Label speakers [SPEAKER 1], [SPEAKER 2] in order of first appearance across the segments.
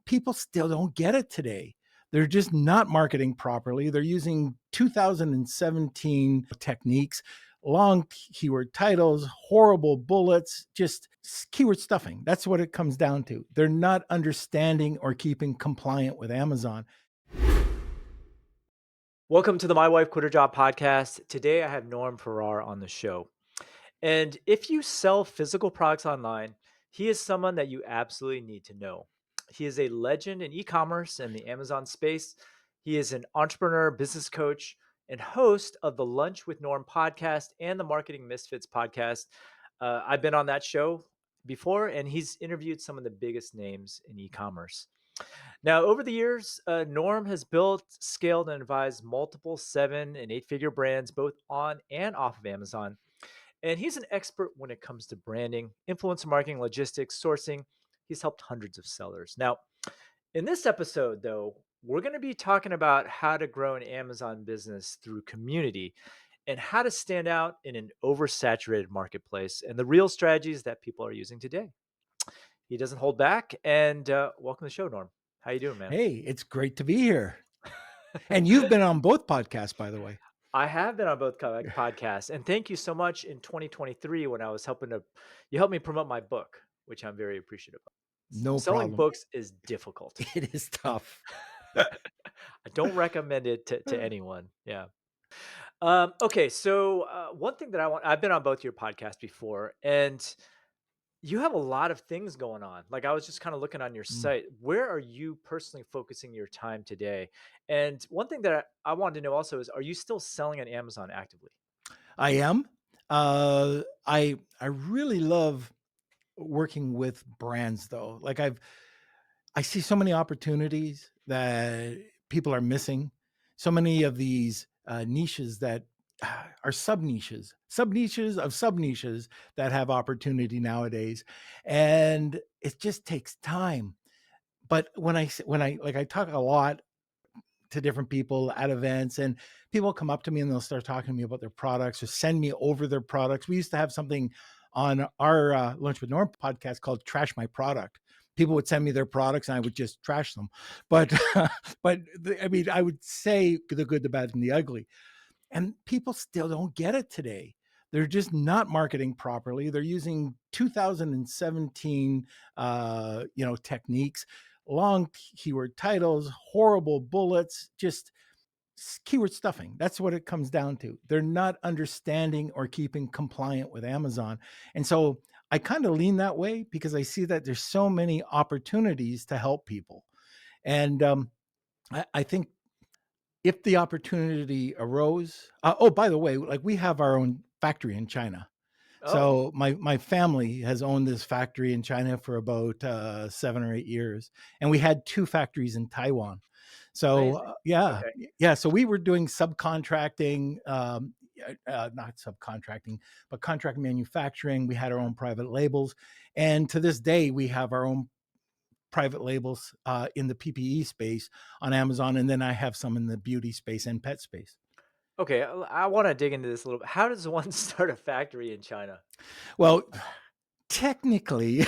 [SPEAKER 1] people still don't get it today. They're just not marketing properly. They're using 2017 techniques, long keyword titles, horrible bullets, just keyword stuffing. That's what it comes down to. They're not understanding or keeping compliant with Amazon.
[SPEAKER 2] Welcome to the My Wife Quit Her Job podcast. Today I have Norm Farrar on the show. And if you sell physical products online, he is someone that you absolutely need to know. He is a legend in e-commerce and the Amazon space. He is an entrepreneur, business coach, and host of the Lunch with Norm podcast and the Marketing Misfits podcast. I've been on that show before, and he's interviewed some of the biggest names in e-commerce. Now, over the years, Norm has built, scaled, and advised multiple 7 and 8 figure brands, both on and off of Amazon. And he's an expert when it comes to branding, influencer marketing, logistics, sourcing. He's helped hundreds of sellers. Now, in this episode, though, we're going to be talking about how to grow an Amazon business through community and how to stand out in an oversaturated marketplace and the real strategies that people are using today. He doesn't hold back. And welcome to the show, Norm. How you doing, man?
[SPEAKER 1] Hey, it's great to be here. And you've been on both podcasts, by the way.
[SPEAKER 2] I have been on both podcasts, and thank you so much in 2023 when I was you helped me promote my book, which I'm very appreciative of.
[SPEAKER 1] No
[SPEAKER 2] Selling
[SPEAKER 1] problem.
[SPEAKER 2] books is difficult.
[SPEAKER 1] It is tough.
[SPEAKER 2] I don't recommend it to anyone. Yeah. Okay. So one thing that I've been on both your podcasts before, and you have a lot of things going on. Like I was just kind of looking on your
[SPEAKER 1] Mm.
[SPEAKER 2] site. Where are you personally focusing your time today? And one thing that I wanted to know also is, are you still selling on Amazon actively?
[SPEAKER 1] I am. I really love working with brands though. I see so many opportunities that people are missing. So many of these niches that are sub niches of sub niches that have opportunity nowadays, and it just takes time. But I talk a lot to different people at events, and people come up to me and they'll start talking to me about their products or send me over their products. We used to have something on our Lunch with Norm podcast called Trash My Product. People would send me their products and I would just trash them. But I mean, I would say the good, the bad, and the ugly. And people still don't get it today. They're just not marketing properly. They're using 2017 techniques, long keyword titles, horrible bullets, just keyword stuffing. That's what it comes down to. They're not understanding or keeping compliant with Amazon. And so I kind of lean that way because I see that there's so many opportunities to help people. And I think if the opportunity arose, oh, by the way, like we have our own factory in China.
[SPEAKER 2] Oh,
[SPEAKER 1] So my family has owned this factory in China for about 7 or 8 years, and we had two factories in Taiwan. So
[SPEAKER 2] amazing.
[SPEAKER 1] yeah,
[SPEAKER 2] Okay.
[SPEAKER 1] yeah. So we were doing subcontracting, not subcontracting, but contract manufacturing. We had our own private labels, and to this day, we have our own private labels in the PPE space on Amazon, and then I have some in the beauty space and pet space.
[SPEAKER 2] Okay. I want to dig into this a little bit. How does one start a factory in China?
[SPEAKER 1] Well, technically,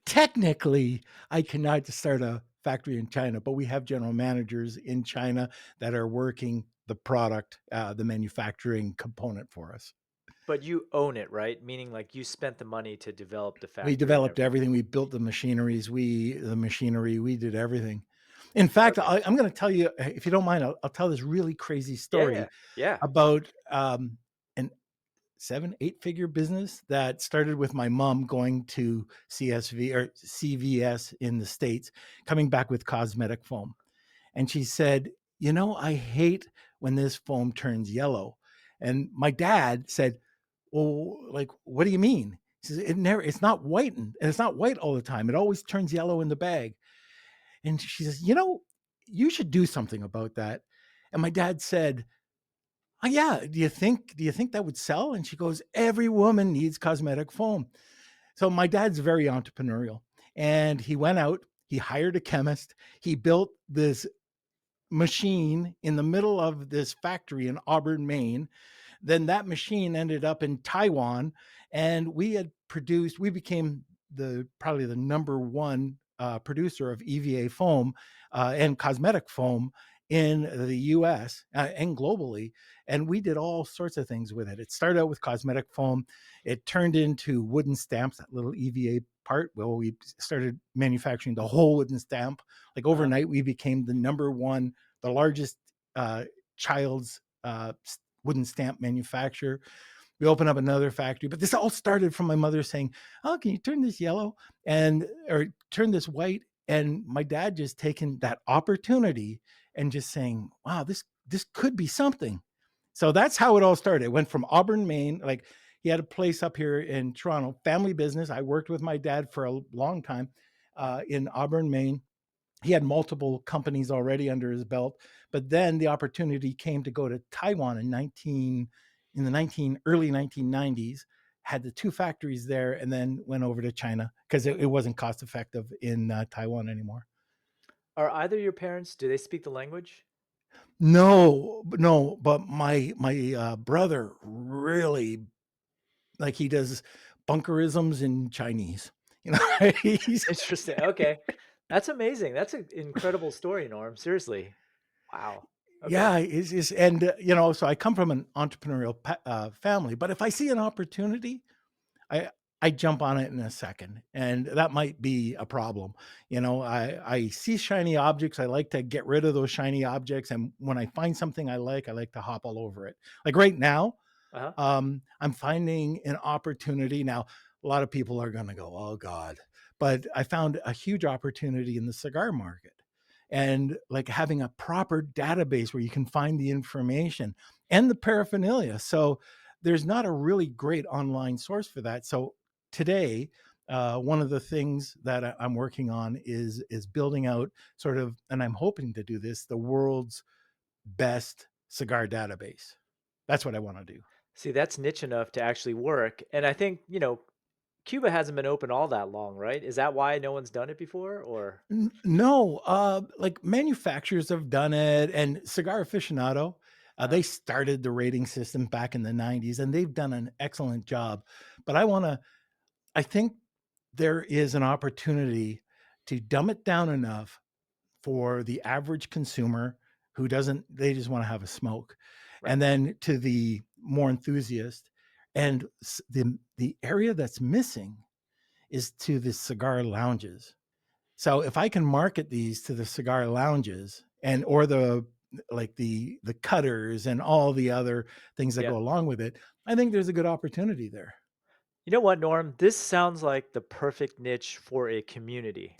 [SPEAKER 1] technically, I cannot start a factory in China, but we have general managers in China that are working the product, the manufacturing component for us.
[SPEAKER 2] But you own it, right? Meaning like you spent the money to develop the
[SPEAKER 1] We
[SPEAKER 2] factory and
[SPEAKER 1] developed
[SPEAKER 2] everything.
[SPEAKER 1] everything. We built the machinery. We did everything. In fact,
[SPEAKER 2] Okay.
[SPEAKER 1] I'm going to tell you, if you don't mind, I'll tell this really crazy
[SPEAKER 2] Yeah. Yeah.
[SPEAKER 1] story
[SPEAKER 2] Yeah.
[SPEAKER 1] about an 7, 8 figure business that started with my mom going to CSV or CVS in the States, coming back with cosmetic foam. And she said, I hate when this foam turns yellow. And my dad said, well, like, what do you mean? He says, it's not white and it's not white all the time. It always turns yellow in the bag. And she says, you should do something about that. And my dad said, oh yeah, do you think that would sell? And she goes, every woman needs cosmetic foam. So my dad's very entrepreneurial, and he went out, he hired a chemist, he built this machine in the middle of this factory in Auburn, Maine. Then that machine ended up in Taiwan, and we became the probably the number one producer of EVA foam and cosmetic foam in the US and globally. And we did all sorts of things with it. It started out with cosmetic foam, it turned into wooden stamps, that little EVA part. Well, we started manufacturing the whole wooden stamp. Like
[SPEAKER 2] Uh-huh.
[SPEAKER 1] overnight, we became the number one, the largest child's wooden stamp manufacturer. We opened up another factory, but this all started from my mother saying, "Oh, can you turn this yellow and or turn this white?" And my dad just taking that opportunity and just saying, "Wow, this could be something." So that's how it all started. It went from Auburn, Maine. Like he had a place up here in Toronto, family business. I worked with my dad for a long time in Auburn, Maine. He had multiple companies already under his belt, but then the opportunity came to go to Taiwan in the 19 early 1990s, had the two factories there, and then went over to China because it wasn't cost effective in Taiwan anymore.
[SPEAKER 2] Are either your parents, do they speak the language?
[SPEAKER 1] No, no, but my brother really, like, he does bunkerisms in Chinese. You know, he's
[SPEAKER 2] Interesting, okay. That's amazing, that's an incredible story, Norm, seriously. Wow, okay.
[SPEAKER 1] yeah, is and you know, so I come from an entrepreneurial family, but if I see an opportunity, I I jump on it in a second, and that might be a problem. You know, I see shiny objects. I like to get rid of those shiny objects, and when I find something I like to hop all over it. Like right now,
[SPEAKER 2] Uh-huh.
[SPEAKER 1] I'm finding an opportunity now. A lot of people are going to go, "Oh God," but I found a huge opportunity in the cigar market, and like having a proper database where you can find the information and the paraphernalia. So there's not a really great online source for that. So today, one of the things that I'm working on is building out sort of, and I'm hoping to do this, the world's best cigar database. That's what I want to do.
[SPEAKER 2] See, that's niche enough to actually work, and I think, Cuba hasn't been open all that long, right? Is that why no one's done it before, or
[SPEAKER 1] No, like manufacturers have done it, and Cigar Aficionado,
[SPEAKER 2] Uh-huh,
[SPEAKER 1] they started the rating system back in the '90s, and they've done an excellent job. But I want to, I think there is an opportunity to dumb it down enough for the average consumer who doesn't, they just want to have a smoke,
[SPEAKER 2] right.
[SPEAKER 1] and then to the more enthusiast, and the area that's missing is to the cigar lounges. So if I can market these to the cigar lounges and or the like the cutters and all the other things that
[SPEAKER 2] Yeah.
[SPEAKER 1] go along with it, I think there's a good opportunity there.
[SPEAKER 2] You know what, Norm? This sounds like the perfect niche for a community.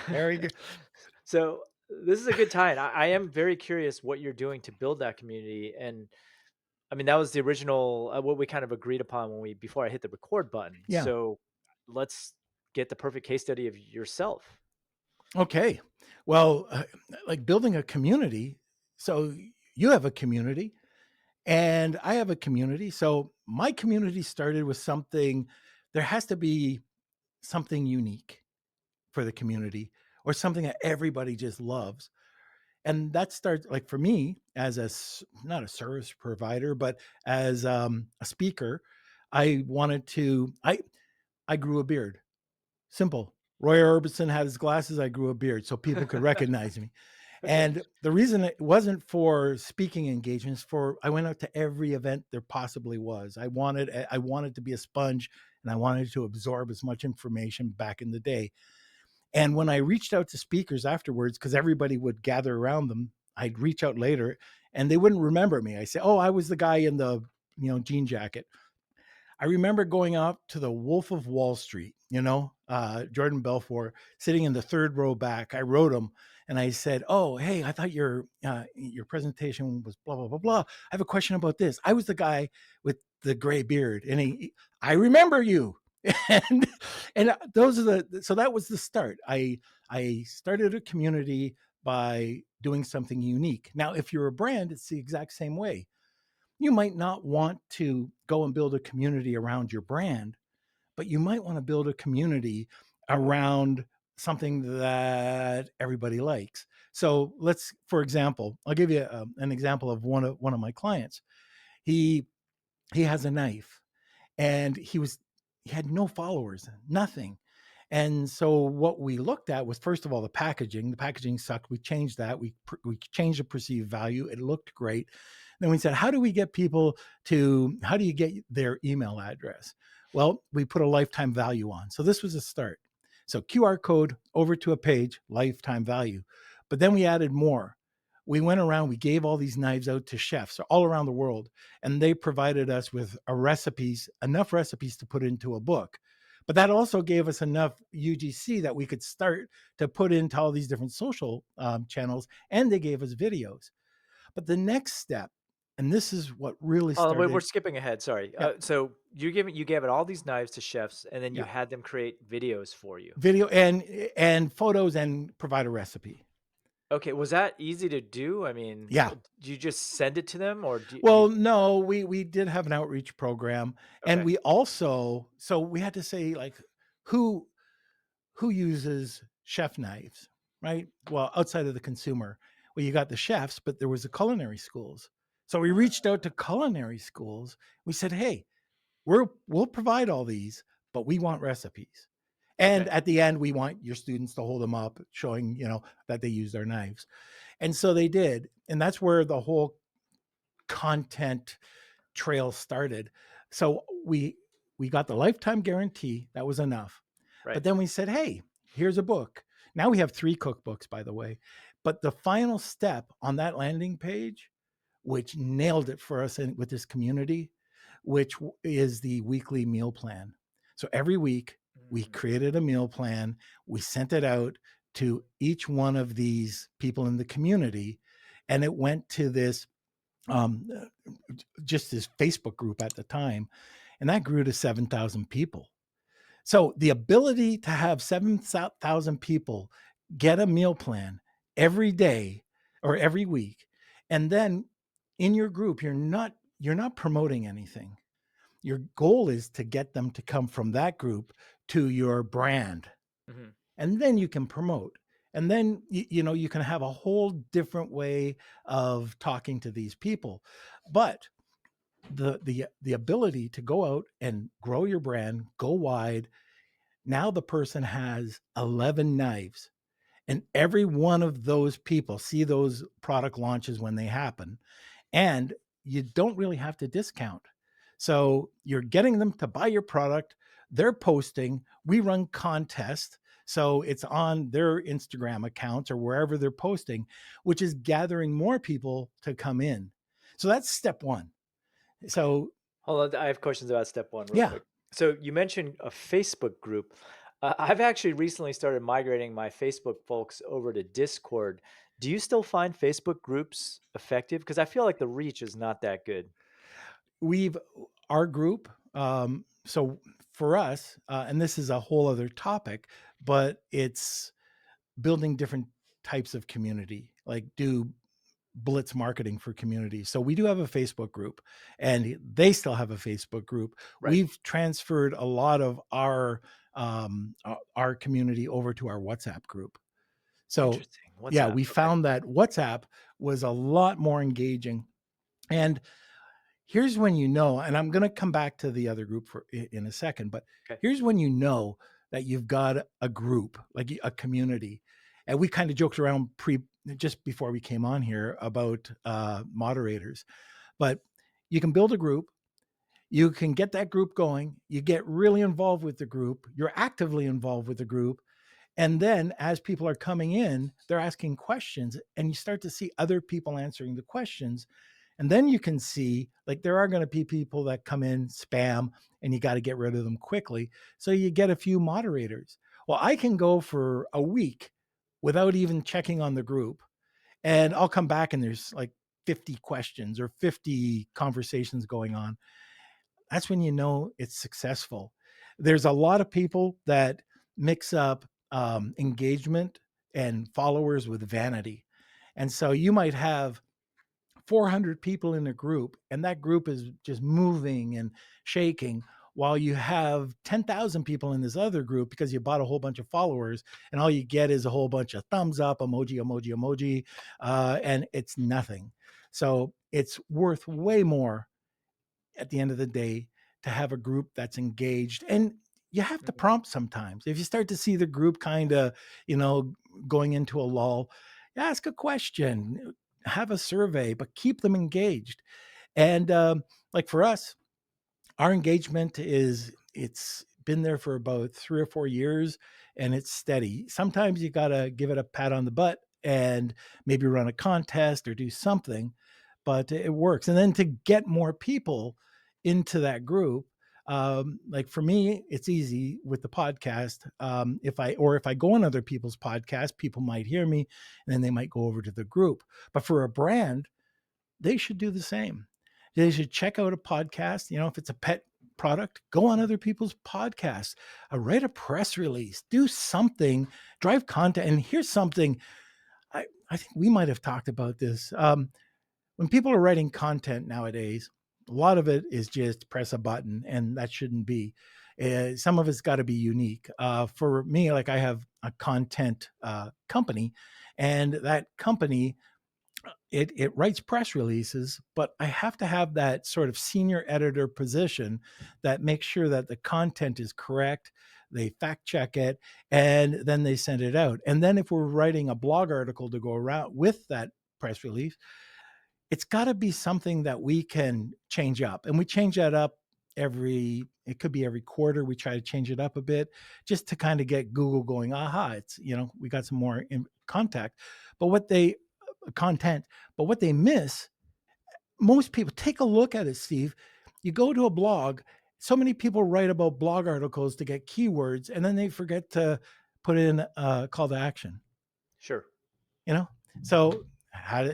[SPEAKER 1] Very good.
[SPEAKER 2] So, this is a good time. I am very curious what you're doing to build that community, and, I mean, that was the original what we kind of agreed upon when we before I hit the record button.
[SPEAKER 1] Yeah.
[SPEAKER 2] So, let's get the perfect case study of yourself.
[SPEAKER 1] Okay. Well, like building a community. So you have a community and I have a community. So my community started with something. There has to be something unique for the community or something that everybody just loves. And that starts like for me as not a service provider, but as a speaker, I wanted to. I grew a beard. Simple. Roy Orbison had his glasses. I grew a beard so people could recognize me.
[SPEAKER 2] Okay.
[SPEAKER 1] And the reason it wasn't for speaking engagements, for I went out to every event there possibly was. I wanted to be a sponge, and I wanted to absorb as much information back in the day. And when I reached out to speakers afterwards, because everybody would gather around them, I'd reach out later and they wouldn't remember me. I say, "Oh, I was the guy in the jean jacket." I remember going out to the Wolf of Wall Street, Jordan Belfort sitting in the third row back. I wrote him and I said, "Oh, hey, I thought your presentation was blah blah blah blah. I have a question about this. I was the guy with the gray beard, and I remember you." and those are so that was the start. I started a community by doing something unique. Now, if you're a brand, it's the exact same way. You might not want to go and build a community around your brand, but you might want to build a community around something that everybody likes. So let's, for example, I'll give you an example of one of my clients. He he has a knife, and he had no followers, nothing. And so what we looked at was, first of all, the packaging. The packaging sucked. We changed that. We changed the perceived value. It looked great. Then we said, how do we get people to, how do you get their email address? Well, we put a lifetime value on. So this was a start. So QR code over to a page, lifetime value. But then we added more. We went around, we gave all these knives out to chefs all around the world, and they provided us with enough recipes to put into a book. But that also gave us enough UGC that we could start to put into all these different social channels, and they gave us videos. But the next step, and this is what really
[SPEAKER 2] Oh, we're
[SPEAKER 1] started,
[SPEAKER 2] skipping ahead, sorry.
[SPEAKER 1] yeah,
[SPEAKER 2] So you gave it all these knives to chefs, and then you
[SPEAKER 1] yeah,
[SPEAKER 2] had them create videos for you.
[SPEAKER 1] video and photos and provide a recipe.
[SPEAKER 2] Okay, was that easy to do? I mean,
[SPEAKER 1] Yeah.
[SPEAKER 2] do you just send it to them, or do you
[SPEAKER 1] Well, no, we did have an outreach program, and
[SPEAKER 2] okay.
[SPEAKER 1] we also, so we had to say, like, who who uses chef knives, right? Well, outside of the consumer. Well, you got the chefs, but there was the culinary schools. So we reached out to culinary schools. We said, "Hey, we'll provide all these, but we want recipes." And
[SPEAKER 2] Okay.
[SPEAKER 1] at the end, we want your students to hold them up, showing, that they use their knives. And so they did. And that's where the whole content trail started. So we got the lifetime guarantee. That was enough.
[SPEAKER 2] Right.
[SPEAKER 1] But then we said, "Hey, here's a book." Now we have 3 cookbooks, by the way. But the final step on that landing page, which nailed it for us with this community, which is the weekly meal plan. So every week we
[SPEAKER 2] Mm,
[SPEAKER 1] created a meal plan. We sent it out to each one of these people in the community, and it went to this um, just this Facebook group at the time, and that grew to 7,000 people. So the ability to have 7,000 people get a meal plan every day or every week, and then in your group, you're not promoting anything. Your goal is to get them to come from that group to your brand,
[SPEAKER 2] mhm.
[SPEAKER 1] and then you can promote. And then you can have a whole different way of talking to these people. But the ability to go out and grow your brand, go wide. Now the person has 11 knives, and every one of those people see those product launches when they happen, and you don't really have to discount. So you're getting them to buy your product. They're posting. We run contests. So it's on their Instagram accounts or wherever they're posting, which is gathering more people to come in. So that's step one. So
[SPEAKER 2] Hold on, I have questions about step 1 real
[SPEAKER 1] yeah,
[SPEAKER 2] quick. So you mentioned a Facebook group. I've actually recently started migrating my Facebook folks over to Discord. Do you still find Facebook groups effective? Because I feel like the reach is not that good.
[SPEAKER 1] we've our group. So for us, and this is a whole other topic, but it's building different types of community, like do blitz marketing for communities. So we do have a Facebook group, and they still have a Facebook group.
[SPEAKER 2] Right.
[SPEAKER 1] We've transferred a lot of our community over to our WhatsApp group. So
[SPEAKER 2] Interesting.
[SPEAKER 1] yeah,
[SPEAKER 2] WhatsApp.
[SPEAKER 1] we
[SPEAKER 2] Okay.
[SPEAKER 1] found that WhatsApp was a lot more engaging. And here's when and I'm going to come back to the other group in a second, but
[SPEAKER 2] Okay.
[SPEAKER 1] here's when that you've got a group, like a community. And we kind of joked around just before we came on here about moderators, but you can build a group. You can get that group going. You get really involved with the group. You're actively involved with the group. And then as people are coming in, they're asking questions, and you start to see other people answering the questions. And then you can see, like, there are going to be people that come in, spam, and you got to get rid of them quickly. So you get a few moderators. Well, I can go for a week without even checking on the group, and I'll come back and there's like 50 questions or 50 conversations going on. That's when it's successful. There's a lot of people that mix up engagement and followers with vanity. And so you might have 400 people in a group, and that group is just moving and shaking, while you have 10,000 people in this other group because you bought a whole bunch of followers, and all you get is a whole bunch of thumbs up, emoji, emoji, emoji, and it's nothing. So it's worth way more at the end of the day to have a group that's engaged. And you have to
[SPEAKER 2] Mhm.
[SPEAKER 1] prompt sometimes. If you start to see the group kind of, you know, going into a lull, ask a question, have a survey, but keep them engaged. And like for us, our engagement is it's been there for about 3 or 4 years, and it's steady. Sometimes you got to give it a pat on the butt and maybe run a contest or do something, but it works. And then to get more people into that group, like for me, it's easy with the podcast. If I go on other people's podcasts, people might hear me and then they might go over to the group. But for a brand, they should do the same. They should check out a podcast. If it's a pet product, go on
[SPEAKER 2] Mm.
[SPEAKER 1] other people's podcasts, write a press release, do something, drive content. And here's something I think we might have talked about this. When people are writing content nowadays, a lot of it is just press a button, and that shouldn't be. Some of it's got to be unique. For me, like I have a content company, and that company it writes press releases, but I have to have that sort of senior editor position that makes sure that the content is correct. They fact check it, and then they send it out. And then if we're writing a blog article to go around with that press release, it's got to be something that we can change up. And we change that up it could be every quarter. We try to change it up a bit just to kind of get Google going, aha, we got some more in contact. But content. But what they miss, most people take a look at it, Steve. You go to a blog, so many people write about blog articles to get keywords, and then they forget to put in a call to action,
[SPEAKER 2] Sure.
[SPEAKER 1] you know? So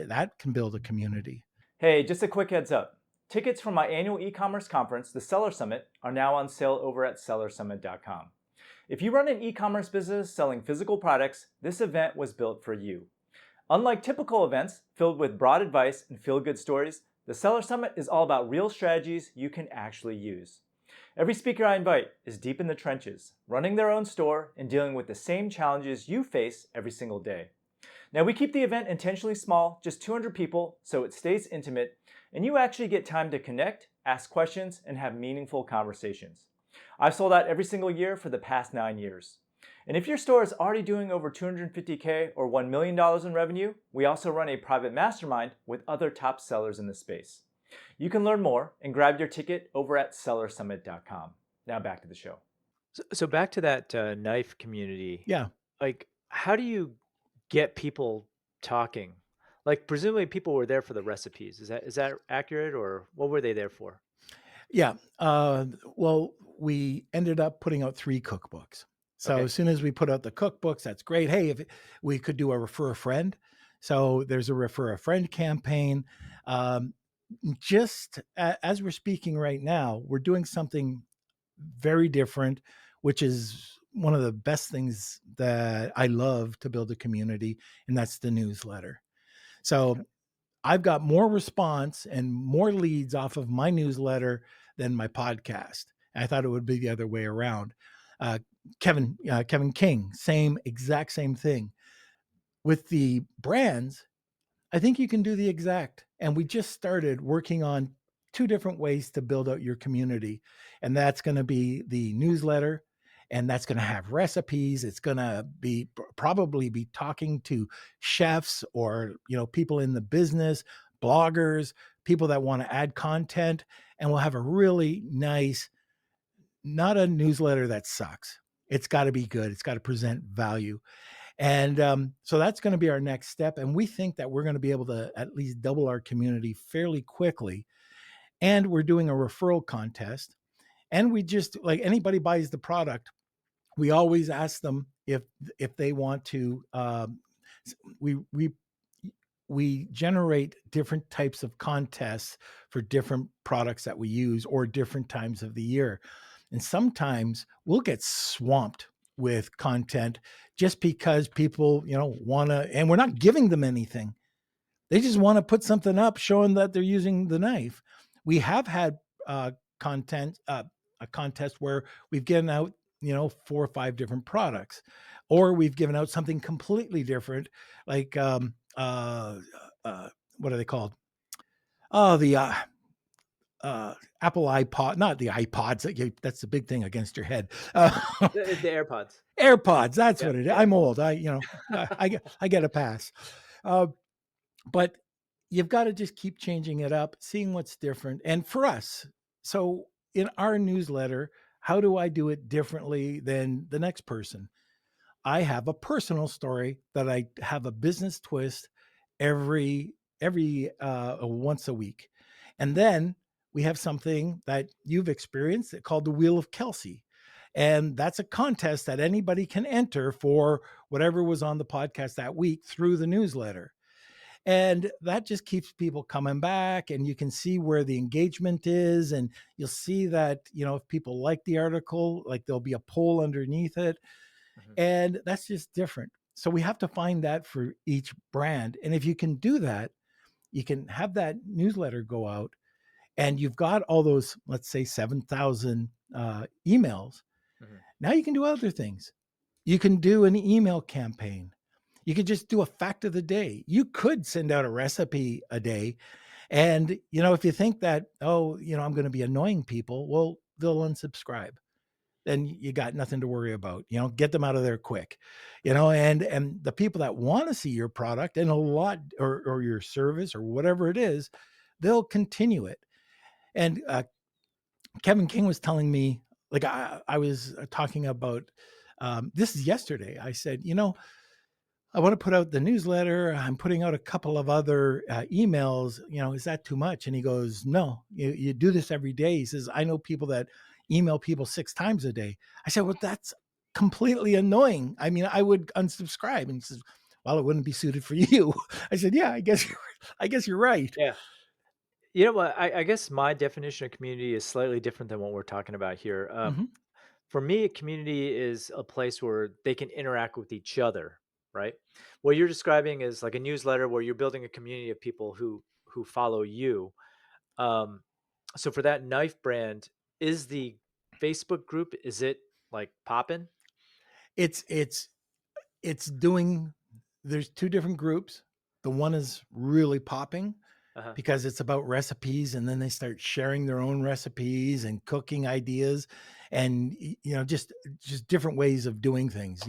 [SPEAKER 1] that can build a community.
[SPEAKER 2] Hey, just a quick heads up. Tickets for my annual e-commerce conference, the Seller Summit, are now on sale over at sellersummit.com. If you run an e-commerce business selling physical products, this event was built for you. Unlike typical events filled with broad advice and feel-good stories, the Seller Summit is all about real strategies you can actually use. Every speaker I invite is deep in the trenches, running their own store and dealing with the same challenges you face every single day. Now, we keep the event intentionally small, just 200 people, so it stays intimate, and you actually get time to connect, ask questions, and have meaningful conversations. I've sold out every single year for the past 9 years. And if your store is already doing over 250K or $1 million in revenue, we also run a private mastermind with other top sellers in the space. You can learn more and grab your ticket over at sellersummit.com. Now back to the show. So back to that knife community.
[SPEAKER 1] Yeah.
[SPEAKER 2] Like, how do you get people talking? Like, presumably people were there for the recipes. Is that accurate, or what were they there for?
[SPEAKER 1] Yeah. Well, we ended up putting out 3 cookbooks. So
[SPEAKER 2] Okay,
[SPEAKER 1] as soon as we put out the cookbooks, that's great. Hey, if we could do a refer a friend. So there's a refer a friend campaign. Um, just as we're speaking right now, we're doing something very different, which is one of the best things that I love to build a community, and that's the newsletter.
[SPEAKER 2] okay,
[SPEAKER 1] So I've got more response and more leads off of my newsletter than my podcast. I thought it would be the other way around. Uh, Kevin King, exact same thing with the brands. I think you can do the exact. And we just started working on 2 different ways to build out your community. And that's going to be the newsletter, and that's going to have recipes. It's going to be probably be talking to chefs or, people in the business, bloggers, people that want to add content, and we'll have a really nice, not a newsletter that sucks. It's got to be good. It's got to present value. And so that's going to be our next step. And we think that we're going to be able to at least double our community fairly quickly. And we're doing a referral contest. And we just like anybody buys the product, we always ask them if they want to. We we we generate different types of contests for different products that we use or different times of the year. And sometimes we'll get swamped with content just because people, want to, and we're not giving them anything. They just want to put something up showing that they're using the knife. We have had content, a contest where we've given out, 4 or 5 different products, or we've given out something completely different, like what are they called? Oh, the Apple iPod, not the iPods. That's the big thing against your head.
[SPEAKER 2] The AirPods.
[SPEAKER 1] AirPods. That's
[SPEAKER 2] Yeah,
[SPEAKER 1] what it is.
[SPEAKER 2] yeah.
[SPEAKER 1] I'm old. I get a pass. Uh, but you've got to just keep changing it up, seeing what's different. And for us, so in our newsletter, how do I do it differently than the next person? I have a personal story that I have a business twist every once a week. And then we have something that you've experienced called the Wheel of Kelsey. And that's a contest that anybody can enter for whatever was on the podcast that week through the newsletter. And that just keeps people coming back, and you can see where the engagement is, and you'll see that, if people like the article, like there'll be a poll underneath it,
[SPEAKER 2] Mhm,
[SPEAKER 1] and that's just different. So we have to find that for each brand. And if you can do that, you can have that newsletter go out, and you've got all those, let's say, 7,000 emails.
[SPEAKER 2] mhm.
[SPEAKER 1] Now you can do other things. You can do an email campaign. You could just do a fact of the day. You could send out a recipe a day. And, if you think that, oh, I'm going to be annoying people, well, they'll unsubscribe. Then you got nothing to worry about. Get them out of there quick. And the people that want to see your product and a lot, or your service or whatever it is, they'll continue it. And Kevin King was telling me, like, I was talking about, this is yesterday. I said, I want to put out the newsletter. I'm putting out a couple of other emails. Is that too much? And he goes, no, you do this every day. He says, I know people that email people 6 times a day. I said, well, that's completely annoying. I mean, I would unsubscribe. And he says, well, it wouldn't be suited for you. I said, yeah, I guess you're right.
[SPEAKER 2] Yeah. You know what? I guess my definition of community is slightly different than what we're talking about here.
[SPEAKER 1] Hmm.
[SPEAKER 2] For me, a community is a place where they can interact with each other, right? What you're describing is like a newsletter where you're building a community of people who follow you. Um, so for that knife brand, is the Facebook group, is it like popping?
[SPEAKER 1] It's it's it's doing. There's two different groups. The one is really popping
[SPEAKER 2] Uh-huh.
[SPEAKER 1] because it's about recipes, and then they start sharing their own recipes and cooking ideas, and just different ways of doing things,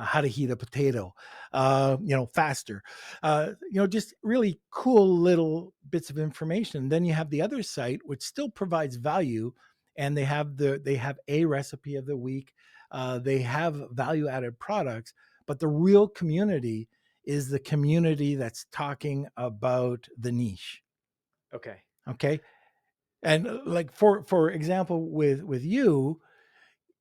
[SPEAKER 1] how to heat a potato faster, just really cool little bits of information. Then you have the other site which still provides value, and they have a recipe of the week. They have value added products, but the real community is the community that's talking about the niche.
[SPEAKER 2] Okay.
[SPEAKER 1] Okay. And like, for example, with you,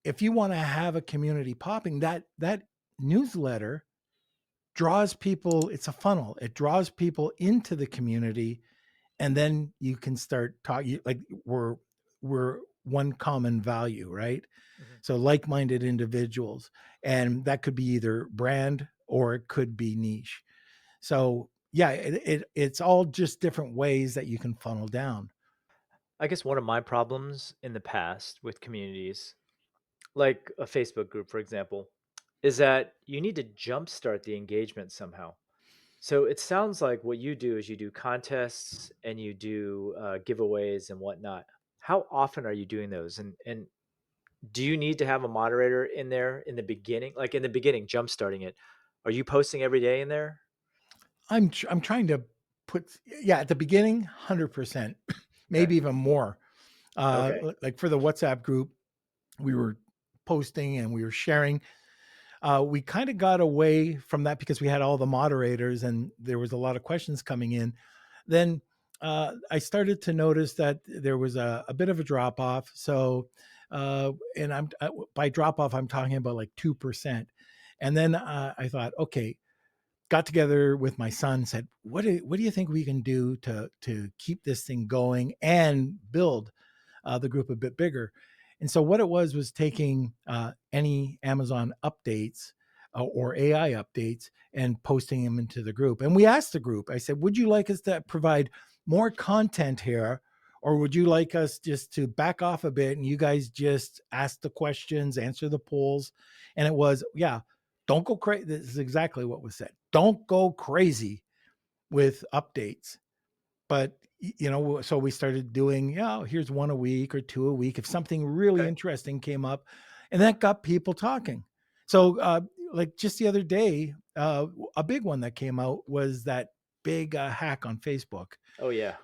[SPEAKER 1] if you want to have a community popping, that newsletter draws people. It's a funnel. It draws people into the community, and then you can start talking, like, we're one common value, right?
[SPEAKER 2] Mhm.
[SPEAKER 1] So like-minded individuals, and that could be either brand or it could be niche. So yeah, it's all just different ways that you can funnel down.
[SPEAKER 2] I guess one of my problems in the past with communities, like a Facebook group, for example, is that you need to jumpstart the engagement somehow. So it sounds like what you do is you do contests and you do giveaways and whatnot. How often are you doing those? And do you need to have a moderator in there in the beginning, like in the beginning, jump starting it? Are you posting every day in there?
[SPEAKER 1] I'm trying to put, yeah, at the beginning, 100%,
[SPEAKER 2] Okay.
[SPEAKER 1] maybe even more.
[SPEAKER 2] Okay.
[SPEAKER 1] Like for the WhatsApp group, we were posting and we were sharing. We kind of got away from that because we had all the moderators and there was a lot of questions coming in. Then I started to notice that there was a bit of a drop off. So, and by drop off, I'm talking about like 2%. And then I thought, okay, got together with my son, said, what do you think we can do to keep this thing going and build the group a bit bigger? And so what it was taking any Amazon updates or AI updates and posting them into the group. And we asked the group, I said, would you like us to provide more content here? Or would you like us just to back off a bit and you guys just ask the questions, answer the polls? And it was, yeah, don't go crazy. This is exactly what was said. Don't go crazy with updates, but so we started doing, here's one a week or two a week if something really
[SPEAKER 2] Okay.
[SPEAKER 1] interesting came up, and that got people talking. So, like just the other day, a big one that came out was that big hack on Facebook.
[SPEAKER 2] Oh, yeah.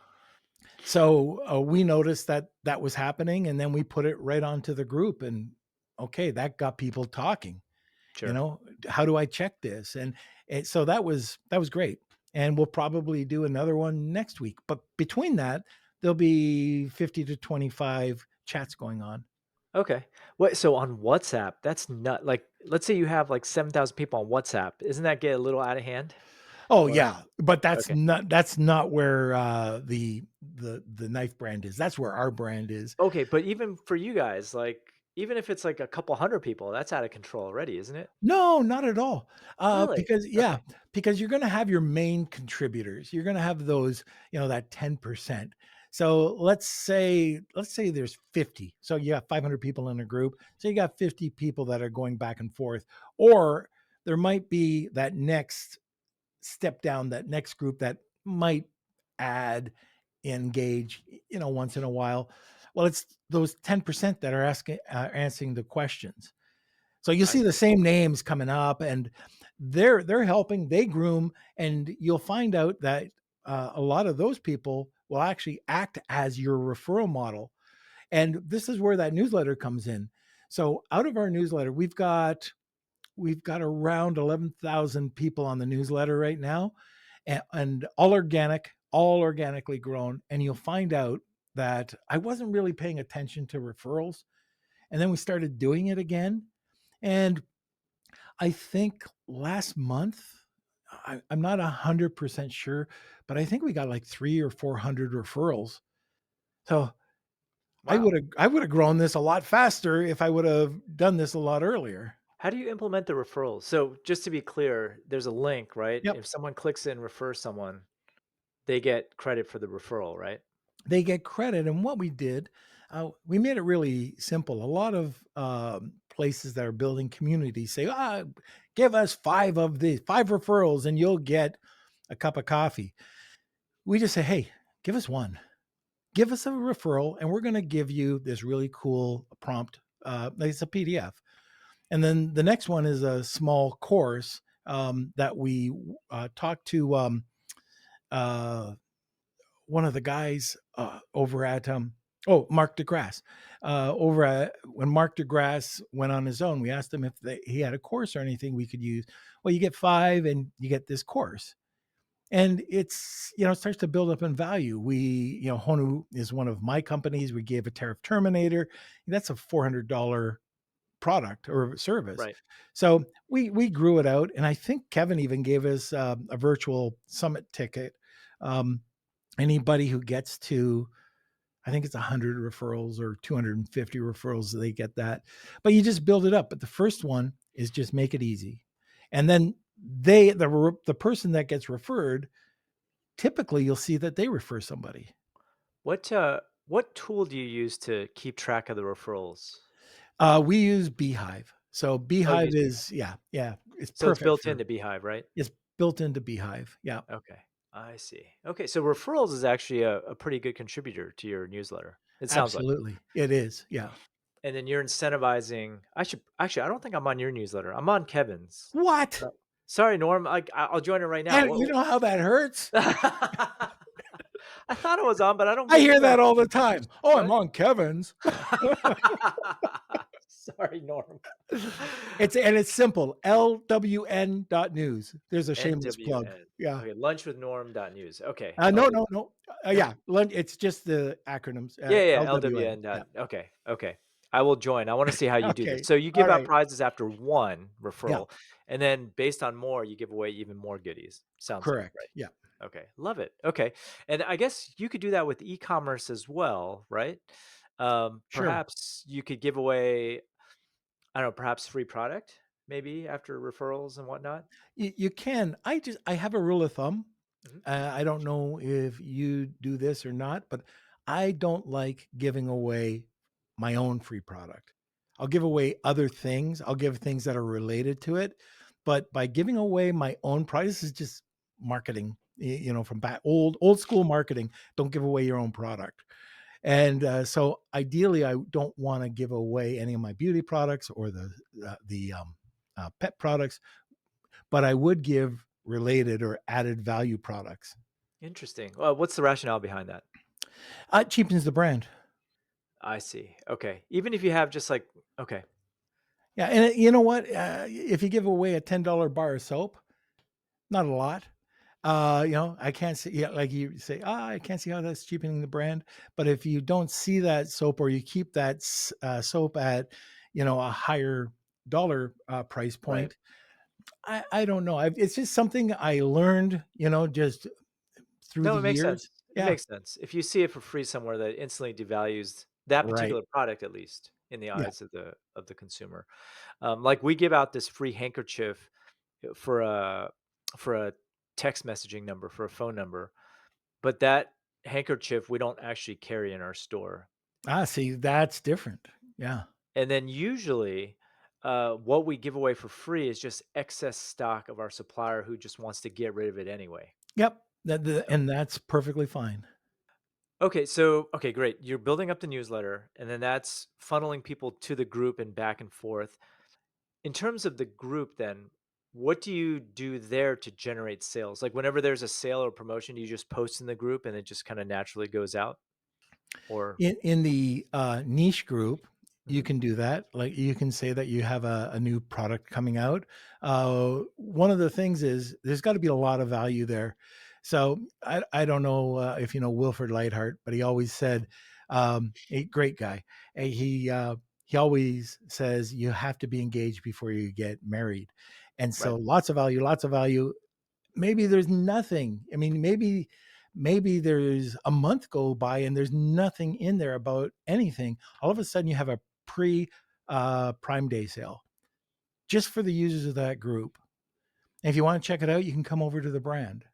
[SPEAKER 1] So we noticed that that was happening, and then we put it right onto the group, and okay, that got people talking. You
[SPEAKER 2] Sure.
[SPEAKER 1] know, how do I check this? And so that was great. And we'll probably do another one next week. But between that, there'll be 50 to 25 chats going on.
[SPEAKER 2] Okay. What so on WhatsApp, that's not like, let's say you have, like, 7,000 people on WhatsApp. Isn't that get a little out of hand?
[SPEAKER 1] Oh
[SPEAKER 2] Or
[SPEAKER 1] yeah, but
[SPEAKER 2] okay.
[SPEAKER 1] that's not where the knife brand is. That's where our brand is.
[SPEAKER 2] Okay, but even for you guys, like, even if it's, like, a couple 100 people, that's out of control already, isn't it?
[SPEAKER 1] No, not at all.
[SPEAKER 2] Really?
[SPEAKER 1] Because yeah,
[SPEAKER 2] Okay.
[SPEAKER 1] because you're gonna have your main contributors. You're gonna have those, that 10%. So let's say there's 50. So you got 500 people in a group. So you got 50 people that are going back and forth. Or there might be that next step down, that next group that might add, engage, once in a while. Well, it's those 10% that are answering the questions. So you'll
[SPEAKER 2] I
[SPEAKER 1] see the
[SPEAKER 2] see.
[SPEAKER 1] same names coming up, and they're helping, they groom, and you'll find out that a lot of those people will actually act as your referral model. And this is where that newsletter comes in. So out of our newsletter, we've got around 11,000 people on the newsletter right now, and all organically grown. And you'll find out that I wasn't really paying attention to referrals, and then we started doing it again. And I think last month, I'm not 100% sure, but I think we got like 3 or 400 referrals. So
[SPEAKER 2] Wow.
[SPEAKER 1] I would have grown this a lot faster if I would have done this a lot earlier.
[SPEAKER 2] How do you implement the referrals? So, just to be clear, there's a link, right?
[SPEAKER 1] Yep.
[SPEAKER 2] If someone clicks in, refer someone, they get credit for the referral, right?
[SPEAKER 1] They get credit. And what we did, we made it really simple. A lot of places that are building communities say, give us five referrals, and you'll get a cup of coffee. We just say, hey, give us one. Give us a referral, and we're going to give you this really cool prompt. It's a PDF. And then the next one is a small course that we talked to uh, one of the guys over at Mark DeGrasse. Over at When Mark DeGrasse went on his own, we asked him if he had a course or anything we could use. Well, you get five, and you get this course. And it starts to build up in value. Honu is one of my companies. We gave a Tariff Terminator. That's a $400 product or service.
[SPEAKER 2] Right.
[SPEAKER 1] So we grew it out, and I think Kevin even gave us a virtual summit ticket. Um, Anybody who gets to, I think it's 100 referrals or 250 referrals, they get that. But you just build it up. But the first one is just make it easy, and then the person that gets referred, typically you'll see that they refer somebody.
[SPEAKER 2] What tool do you use to keep track of the referrals?
[SPEAKER 1] We use Beehive. So
[SPEAKER 2] Oh, you
[SPEAKER 1] Beehive
[SPEAKER 2] use Beehive.
[SPEAKER 1] is, yeah, it's
[SPEAKER 2] So it's
[SPEAKER 1] perfect
[SPEAKER 2] built
[SPEAKER 1] for,
[SPEAKER 2] into Beehive, right?
[SPEAKER 1] it's built into Beehive. Yeah,
[SPEAKER 2] Okay, I see. Okay, so referrals is actually a pretty good contributor to your newsletter. It sounds like.
[SPEAKER 1] absolutely. It is. Yeah.
[SPEAKER 2] And then you're incentivizing. I should actually. I don't think I'm on your newsletter. I'm on Kevin's.
[SPEAKER 1] What?
[SPEAKER 2] So, sorry, Norm. I'll join it right now.
[SPEAKER 1] And you know how that hurts?
[SPEAKER 2] I thought I was on, but I don't
[SPEAKER 1] I
[SPEAKER 2] get
[SPEAKER 1] hear that
[SPEAKER 2] emails
[SPEAKER 1] all
[SPEAKER 2] from
[SPEAKER 1] the
[SPEAKER 2] you.
[SPEAKER 1] time. Oh, I'm
[SPEAKER 2] What?
[SPEAKER 1] on Kevin's.
[SPEAKER 2] Sorry, Norm.
[SPEAKER 1] It's simple. LWN.news. There's a shameless plug.
[SPEAKER 2] NWN.
[SPEAKER 1] Yeah.
[SPEAKER 2] Okay, lunchwithnorm.news. Okay, I'll
[SPEAKER 1] No,
[SPEAKER 2] do
[SPEAKER 1] no,
[SPEAKER 2] that.
[SPEAKER 1] no.
[SPEAKER 2] No?
[SPEAKER 1] Yeah. It's just the acronyms.
[SPEAKER 2] Yeah, yeah,
[SPEAKER 1] LWN.
[SPEAKER 2] LWN
[SPEAKER 1] Yeah.
[SPEAKER 2] dot okay, okay. I will join. I wanna see how you do this.
[SPEAKER 1] Okay.
[SPEAKER 2] So you
[SPEAKER 1] All
[SPEAKER 2] give out
[SPEAKER 1] right.
[SPEAKER 2] prizes after 1
[SPEAKER 1] Yeah.
[SPEAKER 2] referral, and then based on more, you give away even more goodies. Sounds like,
[SPEAKER 1] Correct.
[SPEAKER 2] right?
[SPEAKER 1] Yeah.
[SPEAKER 2] Okay, love it. Okay, and I guess you could do that with e-commerce as well, right?
[SPEAKER 1] Sure.
[SPEAKER 2] Perhaps you could give away, I don't know, perhaps free product maybe after referrals and whatnot?
[SPEAKER 1] You can. I have a rule of thumb.
[SPEAKER 2] Mhm.
[SPEAKER 1] I don't know if you do this or not, but I don't like giving away my own free product. I'll give away other things. I'll give things that are related to it, but by giving away my own price, this is just marketing. from back old school marketing. Don't give away your own product. And so ideally, I don't want to give away any of my beauty products or the pet products, but I would give related or added value products.
[SPEAKER 2] Interesting. What's the rationale behind that?
[SPEAKER 1] It cheapens the brand.
[SPEAKER 2] I see. Okay. Even if you have just like, okay,
[SPEAKER 1] Yeah, and you know what? If you give away a $10 bar of soap, not a lot. I can't see, yeah, like you say, I can't see how that's cheapening the brand. But if you don't see that soap, or you keep that soap at, a higher dollar price
[SPEAKER 2] right.
[SPEAKER 1] point, I don't know. It's just something I learned, just through
[SPEAKER 2] No,
[SPEAKER 1] the
[SPEAKER 2] it makes
[SPEAKER 1] years.
[SPEAKER 2] sense. It
[SPEAKER 1] Yeah,
[SPEAKER 2] makes sense. If you see it for free somewhere, that instantly devalues that
[SPEAKER 1] right.
[SPEAKER 2] particular product, at least in the
[SPEAKER 1] Yeah.
[SPEAKER 2] eyes of the consumer. Like we give out this free handkerchief for a text messaging number, for a phone number, but that handkerchief we don't actually carry in our store.
[SPEAKER 1] See, that's different. Yeah.
[SPEAKER 2] And then usually, what we give away for free is just excess stock of our supplier who just wants to get rid of it anyway.
[SPEAKER 1] Yep.
[SPEAKER 2] So
[SPEAKER 1] And that's perfectly fine.
[SPEAKER 2] okay, great. You're building up the newsletter, and then that's funneling people to the group and back and forth. In terms of the group, then, what do you do there to generate sales? Like whenever there's a sale or promotion, you just post in the group and it just kind of naturally goes out? Or
[SPEAKER 1] In the niche group, you
[SPEAKER 2] Mhm.
[SPEAKER 1] can do that. Like, you can say that you have a new product coming out. One of the things is there's got to be a lot of value there. So I don't know if you know Wilford Lightheart, but he always said, a great guy. He always says you have to be engaged before you get married, and so
[SPEAKER 2] Right.
[SPEAKER 1] lots of value, lots of value. Maybe there's nothing. I mean, maybe there's a month go by and there's nothing in there about anything. All of a sudden you have a pre Prime Day sale just for the users of that group. And if you want to check it out, you can come over to the brand,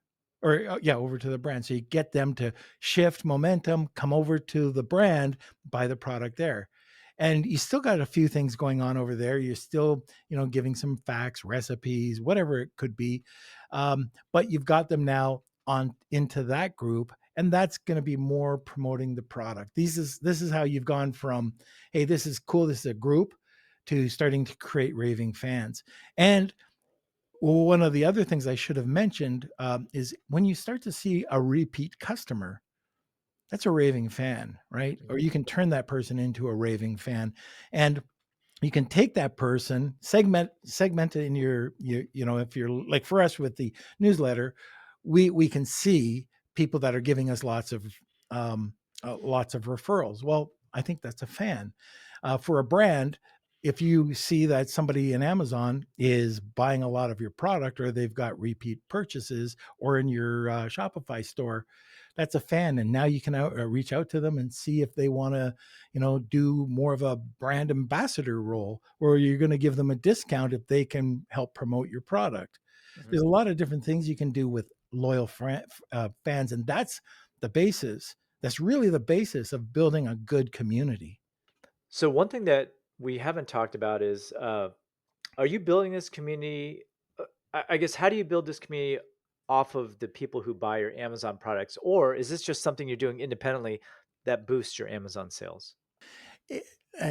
[SPEAKER 1] or yeah, over to the brand. So you get them to shift momentum, come over to the brand, buy the product there. And you still got a few things going on over there. You're still, giving some facts, recipes, whatever it could be. But you've got them now on into that group, and that's going to be more promoting the product. This is how you've gone from, hey, this is cool, this is a group, to starting to create raving fans. And well, one of the other things I should have mentioned is when you start to see a repeat customer, that's a raving fan, right? Or
[SPEAKER 2] Mhm.
[SPEAKER 1] you can turn that person into a raving fan. And you can take that person, segment it in if you're like for us with the newsletter, we can see people that are giving us um, lots of referrals. Well, I think that's a fan. For a brand, if you see that somebody in Amazon is buying a lot of your product, or they've got repeat purchases, or in your Shopify store, that's a fan. And now you can reach out to them and see if they want to, do more of a brand ambassador role, or you're going to give them a discount if they can help promote your product. There's
[SPEAKER 2] Mhm.
[SPEAKER 1] a lot of different things you can do with loyal fans, and that's the basis. That's really the basis of building a good community.
[SPEAKER 2] So one thing that we haven't talked about is, are you building this community? I guess how do you build this community off of the people who buy your Amazon products, or is this just something you're doing independently that boosts your Amazon sales?
[SPEAKER 1] It,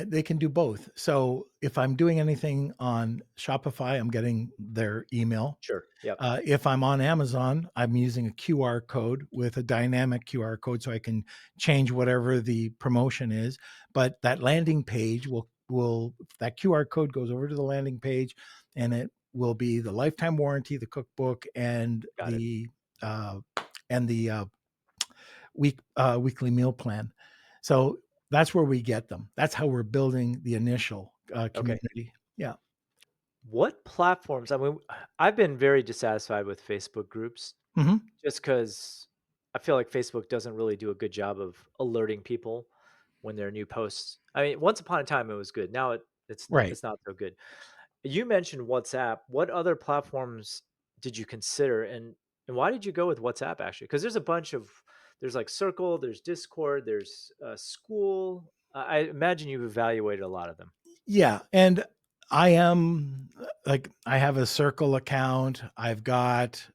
[SPEAKER 1] they can do both. So if I'm doing anything on Shopify, I'm getting their email.
[SPEAKER 2] Sure. Yep.
[SPEAKER 1] If I'm on Amazon, I'm using a QR code with a dynamic QR code so I can change whatever the promotion is. But that landing page will that QR code goes over to the landing page, and it will be the lifetime warranty, the cookbook,
[SPEAKER 2] Got it.
[SPEAKER 1] uh, and the weekly meal plan. So that's where we get them. That's how we're building the initial
[SPEAKER 2] Okay.
[SPEAKER 1] community. Yeah.
[SPEAKER 2] What platforms? I mean, I've been very dissatisfied with Facebook groups
[SPEAKER 1] Hmm.
[SPEAKER 2] just because I feel like Facebook doesn't really do a good job of alerting people when there are new posts. I mean, once upon a time it was good. Now
[SPEAKER 1] Right.
[SPEAKER 2] it's not so good. You mentioned WhatsApp. What other platforms did you consider, and why did you go with WhatsApp actually? Because there's like Circle, there's Discord, there's School. I imagine you've evaluated a lot of them.
[SPEAKER 1] Yeah, and I am like I have a Circle account. I've got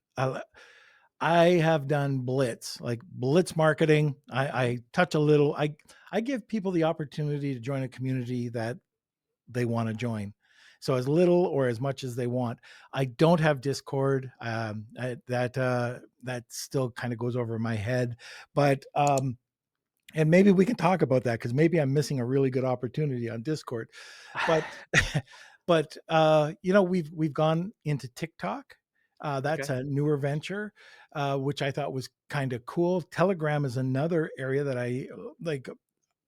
[SPEAKER 1] I have done blitz, like blitz marketing. I touch a little. I give people the opportunity to join a community that they want to join. So as little or as much as they want. I don't have Discord. That still kind of goes over my head, but and maybe we can talk about that because maybe I'm missing a really good opportunity on Discord. But but we've gone into TikTok. That's
[SPEAKER 2] Okay.
[SPEAKER 1] a newer venture, which I thought was kind of cool. Telegram is another area that I like.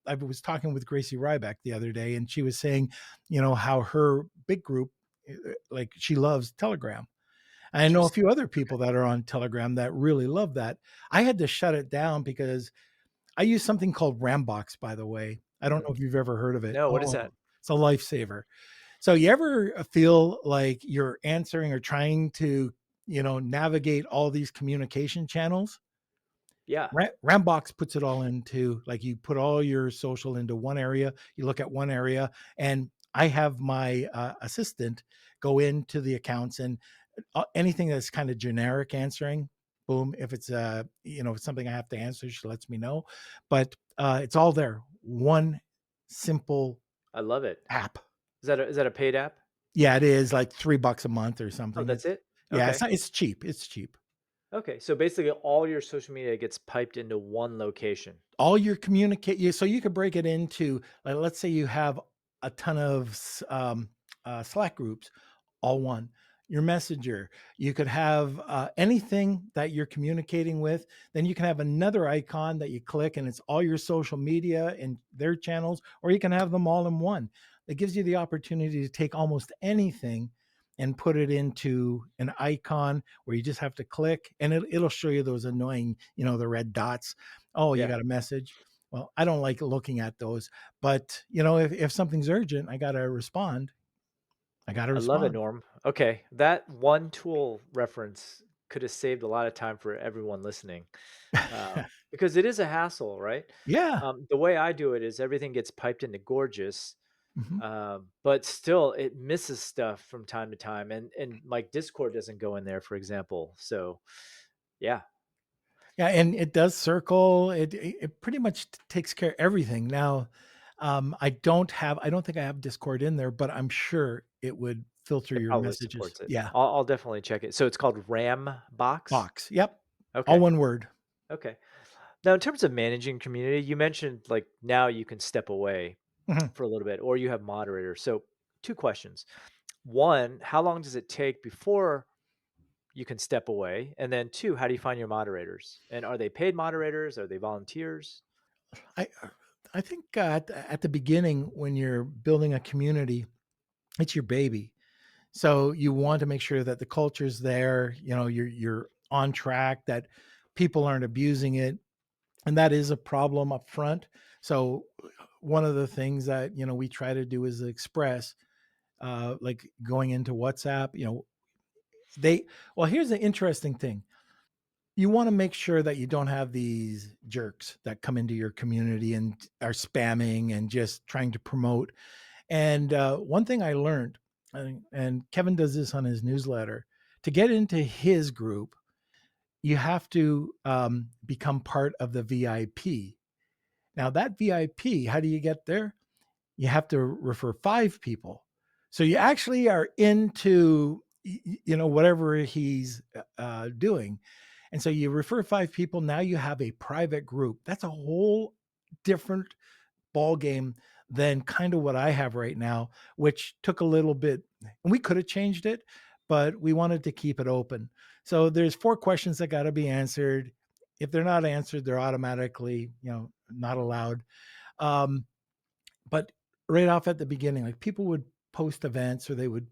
[SPEAKER 1] I was talking with Gracie Ryback the other day, and she was saying, how her big group, like she loves Telegram. I know a
[SPEAKER 2] Interesting.
[SPEAKER 1] few other people that are on Telegram that really love that. I had to shut it down because I use something called Rambox, by the way. I don't
[SPEAKER 2] Mhm.
[SPEAKER 1] know if you've ever heard of it.
[SPEAKER 2] No, what is
[SPEAKER 1] Oh,
[SPEAKER 2] that?
[SPEAKER 1] it's a lifesaver. So you ever feel like you're answering or trying to, navigate all these communication channels?
[SPEAKER 2] Yeah,
[SPEAKER 1] Rambox puts it all into like you put all your social into one area. You look at one area, and I have my assistant go into the accounts and anything that's kind of generic answering. Boom. If it's if it's something I have to answer, she lets me know. But it's all there. One simple
[SPEAKER 2] I love it.
[SPEAKER 1] app.
[SPEAKER 2] Is that a paid app?
[SPEAKER 1] Yeah, it is like $3 a month or
[SPEAKER 2] Oh,
[SPEAKER 1] something.
[SPEAKER 2] that's
[SPEAKER 1] It's
[SPEAKER 2] it?
[SPEAKER 1] yeah, it's
[SPEAKER 2] Okay.
[SPEAKER 1] not, it's cheap. It's cheap.
[SPEAKER 2] Okay, so basically all your social media gets piped into one location.
[SPEAKER 1] All your communicate you so you could break it into like let's say you have a ton of Slack groups, all one. Your messenger, you could have anything that you're communicating with. Then you can have another icon that you click, and it's all your social media and their channels, or you can have them all in one. It gives you the opportunity to take almost anything and put it into an icon where you just have to click, and it'll show you those annoying, the red dots. Oh, you
[SPEAKER 2] Yeah.
[SPEAKER 1] got a message. Well, I don't like looking at those, but if something's urgent, I got to respond. I got to
[SPEAKER 2] I love it,
[SPEAKER 1] respond.
[SPEAKER 2] Norm. Okay, that one tool reference could have saved a lot of time for everyone listening, because it is a hassle, right?
[SPEAKER 1] Yeah.
[SPEAKER 2] The way I do it is everything gets piped into Gorgeous,
[SPEAKER 1] Mhm.
[SPEAKER 2] but still it misses stuff from time to time, and like Discord doesn't go in there, for example. So, yeah,
[SPEAKER 1] Yeah, and it does circle. It pretty much takes care of everything. Now, I don't think I have Discord in there, but I'm sure it would filter
[SPEAKER 2] it
[SPEAKER 1] your
[SPEAKER 2] probably
[SPEAKER 1] messages.
[SPEAKER 2] supports it.
[SPEAKER 1] Yeah.
[SPEAKER 2] I'll definitely check it. So it's called RAM Box.
[SPEAKER 1] Box. Yep. All
[SPEAKER 2] Okay,
[SPEAKER 1] one word.
[SPEAKER 2] okay. Now, in terms of managing community, you mentioned like now you can step away
[SPEAKER 1] Mhm.
[SPEAKER 2] for a little bit, or you have moderators. So, two questions. One, how long does it take before you can step away? And then two, how do you find your moderators? And are they paid moderators? Are they volunteers?
[SPEAKER 1] I I think at the beginning when you're building a community, it's your baby. So you want to make sure that the culture's there, you're on track, that people aren't abusing it, and that is a problem up front. So one of the things that we try to do is express, like going into WhatsApp. They well, here's the interesting thing. You want to make sure that you don't have these jerks that come into your community and are spamming and just trying to promote. And one thing I learned, and Kevin does this on his newsletter, to get into his group, you have to become part of the VIP. Now, that VIP, how do you get there? You have to refer 5 people. So you actually are into whatever he's doing. And so you refer 5 people. Now you have a private group. That's a whole different ball game than kind of what I have right now, which took a little bit, and we could have changed it, but we wanted to keep it open. So there's 4 questions that got to be answered. If they're not answered, they're automatically, not allowed. Um, but right off at the beginning, like people would post events or they would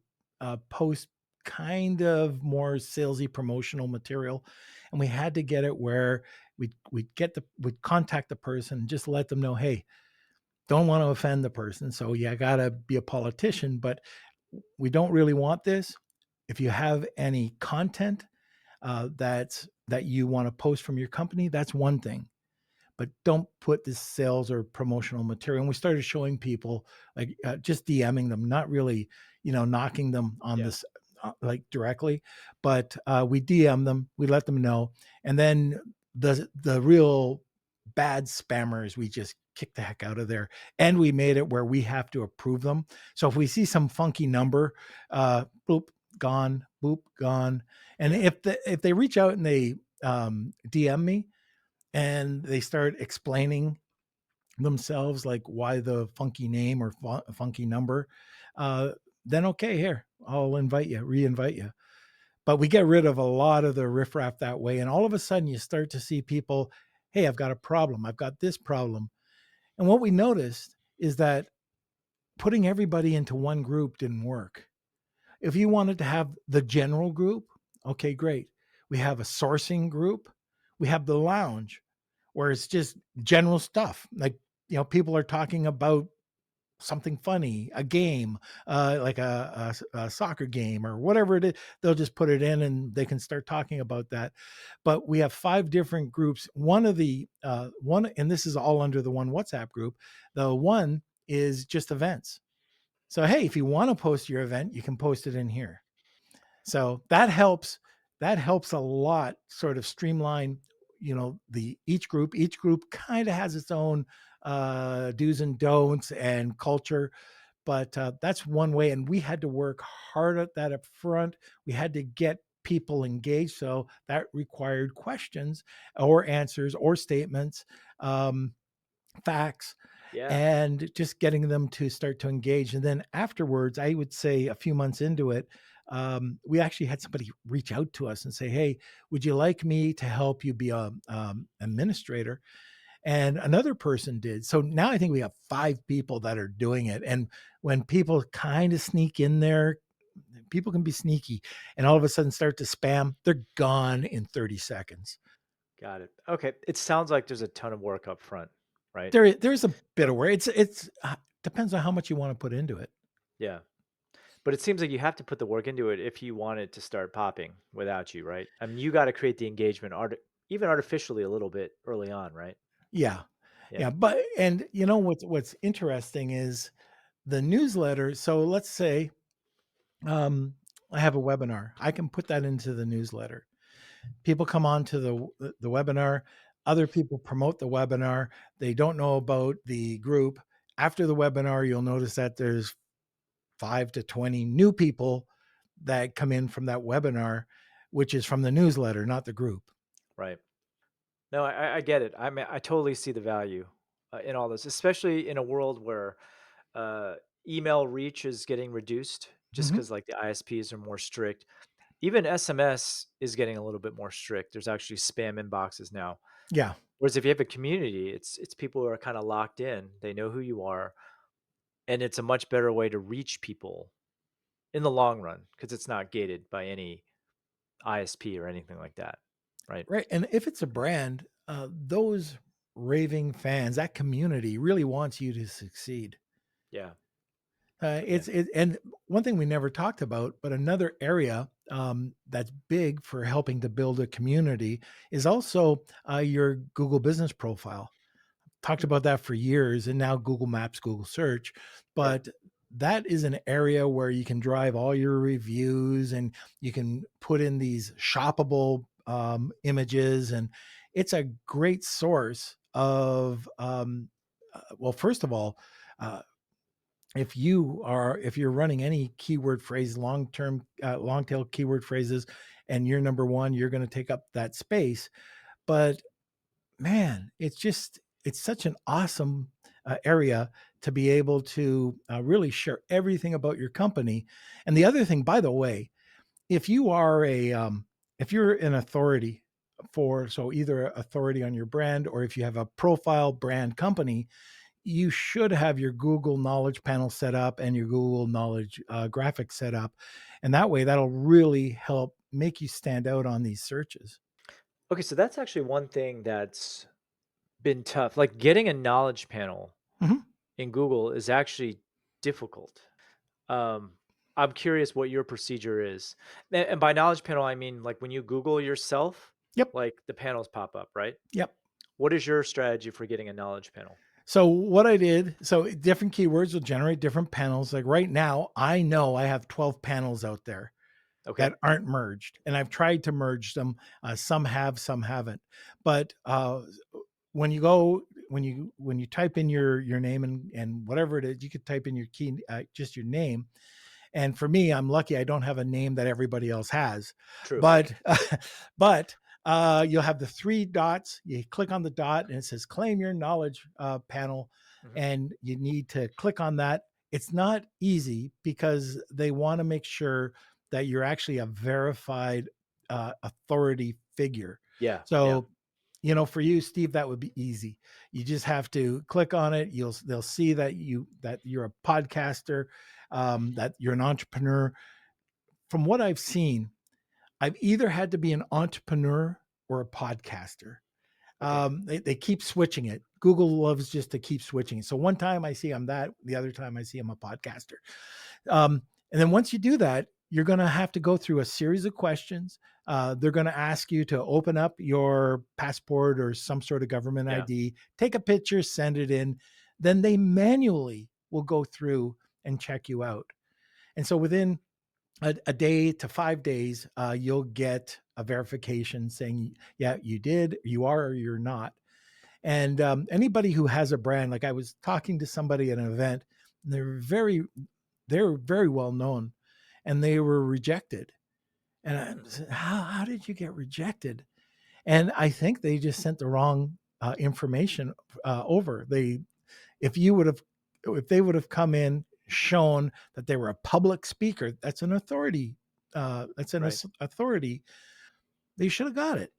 [SPEAKER 1] post kind of more salesy promotional material, and we had to get it where we'd contact the person and just let them know, hey, don't want to offend the person. So yeah, gotta be a politician, but we don't really want this. If you have any content that you want to post from your company, that's one thing. But don't put this sales or promotional material. And we started showing people like just DMing them, not really, knocking them on
[SPEAKER 2] Yeah.
[SPEAKER 1] this. like directly, but we DM them, we let them know, and then the real bad spammers, we just kick the heck out of there, and we made it where we have to approve them. So if we see some funky number, boop, gone, boop, gone. And
[SPEAKER 2] Yeah.
[SPEAKER 1] if they reach out and they DM me and they start explaining themselves, like why the funky name or funky number, uh, then okay, here, I'll invite you, re-invite you. But we get rid of a lot of the riffraff that way. And all of a sudden you start to see people, hey, I've got a problem. I've got this problem. And what we noticed is that putting everybody into one group didn't work. If you wanted to have the general group, okay, great. We have a sourcing group. We have the lounge where it's just general stuff. Like, people are talking about something funny, a game, like a soccer game or whatever it is. They'll just put it in and they can start talking about that. But we have five different groups. One of the one, and this is all under the one WhatsApp group. The one is just events. So hey, if you want to post your event, you can post it in here. So that helps a lot, sort of streamline, the each group kind of has its own do's and don'ts and culture, but that's one way, and we had to work hard at that up front. We had to get people engaged, so that required questions or answers or statements, facts,
[SPEAKER 2] Yeah.
[SPEAKER 1] and just getting them to start to engage. And then afterwards, I would say a few months into it, we actually had somebody reach out to us and say, hey, would you like me to help you be a administrator? And another person did. So now I think we have five people that are doing it. And when people kind of sneak in there, people can be sneaky and all of a sudden start to spam, they're gone in 30 seconds.
[SPEAKER 2] Got it. Okay. It sounds like there's a ton of work up front, right?
[SPEAKER 1] There's a bit
[SPEAKER 2] But
[SPEAKER 1] of where it's depends on how much you want to put into it.
[SPEAKER 2] yeah. But it seems like you have to put the work into it if you want it to start popping without you, right? I mean, you got to create the engagement even artificially a little bit early on, right?
[SPEAKER 1] Yeah.
[SPEAKER 2] Yeah.
[SPEAKER 1] Yeah. But and what's interesting is the newsletter. So let's say um I have a webinar. I can put that into the newsletter. People come on to the webinar, other people promote the webinar, they don't know about the group. After the webinar, you'll notice that there's 5 to 20 new people that come in from that webinar, which is from the newsletter, not the group.
[SPEAKER 2] Right. No, I get it. I mean, I totally see the value in all this, especially in a world where uh, email reach is getting reduced just
[SPEAKER 1] Mhm.
[SPEAKER 2] because like the ISPs are more strict. Even SMS is getting a little bit more strict. There's actually spam inboxes now.
[SPEAKER 1] Yeah.
[SPEAKER 2] Whereas if you have a community, it's people who are kind of locked in. They know who you are, and it's a much better way to reach people in the long run because it's not gated by any ISP or anything like that, right?
[SPEAKER 1] Right, and if it's a brand, those raving fans, that community really wants you to succeed.
[SPEAKER 2] Yeah, yeah,
[SPEAKER 1] And one thing we never talked about, but another area that's big for helping to build a community is also your Google Business Profile. Talked about that for years, and now Google Maps, Google Search,
[SPEAKER 2] yeah.
[SPEAKER 1] but that is an area where you can drive all your reviews and you can put in these shoppable images, and it's a great source of well, first of all, uh, if you're running any keyword phrase, long tail keyword phrases, and you're number one, you're going to take up that space. But man, it's such an awesome area to be able to really share everything about your company. And the other thing, by the way, if you are if you're an authority for, so either authority on your brand, or if you have a profile brand company, you should have your Google Knowledge panel set up and your Google Knowledge graphics set up, and that way that'll really help make you stand out on these searches.
[SPEAKER 2] Okay, so that's actually one thing that's been tough. Like getting a knowledge panel
[SPEAKER 1] Mhm.
[SPEAKER 2] in Google is actually difficult. Um, I'm curious what your procedure is. And by knowledge panel, I mean like when you Google yourself,
[SPEAKER 1] Yep.
[SPEAKER 2] like the panels pop up, right?
[SPEAKER 1] Yep.
[SPEAKER 2] What is your strategy for getting a knowledge panel?
[SPEAKER 1] So what I did, so different keywords will generate different panels. Like right now, I know I have 12 panels out there.
[SPEAKER 2] Okay.
[SPEAKER 1] that aren't merged, and I've tried to merge them. Some have, some haven't. But when you go when you type in your name and whatever it is, you could type in your key, just your name. And for me, I'm lucky I don't have a name that everybody else has.
[SPEAKER 2] True.
[SPEAKER 1] But but you'll have the three dots. You click on the dot, and it says "Claim Your Knowledge Panel,"
[SPEAKER 2] Mhm.
[SPEAKER 1] and you need to click on that. It's not easy because they want to make sure that you're actually a verified authority figure.
[SPEAKER 2] Yeah, yeah,
[SPEAKER 1] So, for you, Steve, that would be easy. You just have to click on it. They'll see that you're a podcaster, that you're an entrepreneur. From what I've seen, I've either had to be an entrepreneur or a podcaster.
[SPEAKER 2] okay,
[SPEAKER 1] They keep switching it. Google loves just to keep switching. So one time I see I'm that, the other time I see I'm a podcaster. And then once you do that, you're going to have to go through a series of questions. They're going to ask you to open up your passport or some sort of government
[SPEAKER 2] yeah,
[SPEAKER 1] ID, take a picture, send it in. Then they manually will go through and check you out. And so within a day to 5 days, you'll get a verification saying, yeah, you did, you are, or you're not. And anybody who has a brand, like I was talking to somebody at an event, and they're very well known, and they were rejected. And I
[SPEAKER 2] hmm,
[SPEAKER 1] said, how did you get rejected? And I think they just sent the wrong information over. If you would have, if they would have come in, shown that they were a public speaker, that's an authority. That's an
[SPEAKER 2] right,
[SPEAKER 1] authority. They should have got it.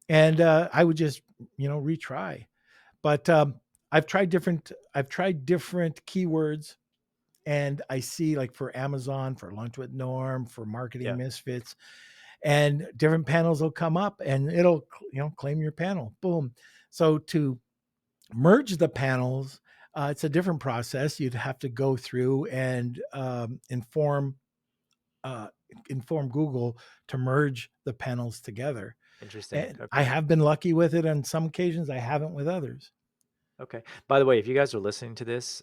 [SPEAKER 1] And I would just, retry. But I've tried different keywords, and I see, like, for Amazon, for Lunch with Norm, for Marketing
[SPEAKER 2] yeah,
[SPEAKER 1] Misfits, and different panels will come up, and it'll, claim your panel. Boom. So to merge the panels, it's a different process. You'd have to go through and uh, inform Google to merge the panels together.
[SPEAKER 2] interesting,
[SPEAKER 1] And I
[SPEAKER 2] okay,
[SPEAKER 1] have been lucky with it on some occasions. I haven't with others.
[SPEAKER 2] okay. By the way, if you guys are listening to this,